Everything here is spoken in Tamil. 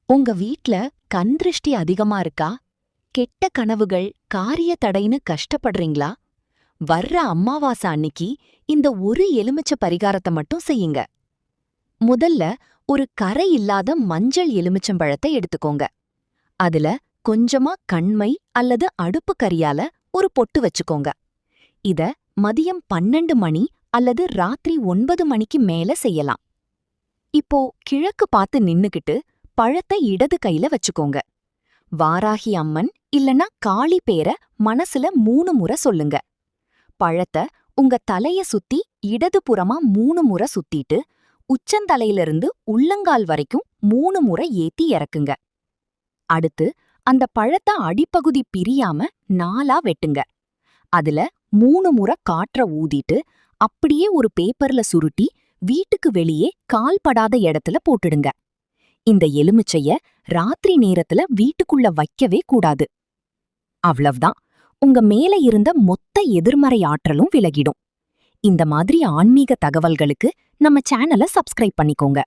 உங்க வீட்ல கண் திருஷ்டி அதிகமா இருக்கா? கெட்ட கனவுகள், காரிய தடைன்னு கஷ்டப்படுறீங்களா? வர்ற அமாவாசை அன்னிக்கு இந்த ஒரு எலுமிச்ச பரிகாரத்தை மட்டும் செய்யுங்க. முதல்ல ஒரு கரை இல்லாத மஞ்சள் எலுமிச்சம்பழத்தை எடுத்துக்கோங்க. அதுல கொஞ்சமா கண்மை அல்லது அடுப்பு கரியால ஒரு பொட்டு வச்சுக்கோங்க. இத மதியம் 12 மணி அல்லது ராத்திரி 9 மணிக்கு மேல செய்யலாம். இப்போ கிழக்கு பார்த்து நின்னுகிட்டு பழத்தை இடது கையில வச்சுக்கோங்க. வாராகி அம்மன் இல்லனா காளி பேர மனசுல 3 முறை சொல்லுங்க. பழத்த உங்க தலைய சுத்தி இடதுபுறமா 3 முறை சுத்திட்டு உச்சந்தலையிலிருந்து உள்ளங்கால் வரைக்கும் 3 முறை ஏத்தி இறக்குங்க. அடுத்து அந்த பழத்த அடிப்பகுதி பிரியாம 4ஆ வெட்டுங்க. அதுல 3 முறை காற்ற ஊதிட்டு அப்படியே ஒரு பேப்பர்ல சுருட்டி வீட்டுக்கு வெளியே கால்படாத இடத்துல போட்டுடுங்க. இந்த எலுமிச்சைய ராத்திரி நேரத்துல வீட்டுக்குள்ள வைக்கவே கூடாது. அவ்வளவுதான், உங்க மேல இருந்த மொத்த எதிர்மறை ஆற்றலும் விலகிடும். இந்த மாதிரி ஆன்மீக தகவல்களுக்கு நம்ம சேனலை சப்ஸ்கிரைப் பண்ணிக்கோங்க.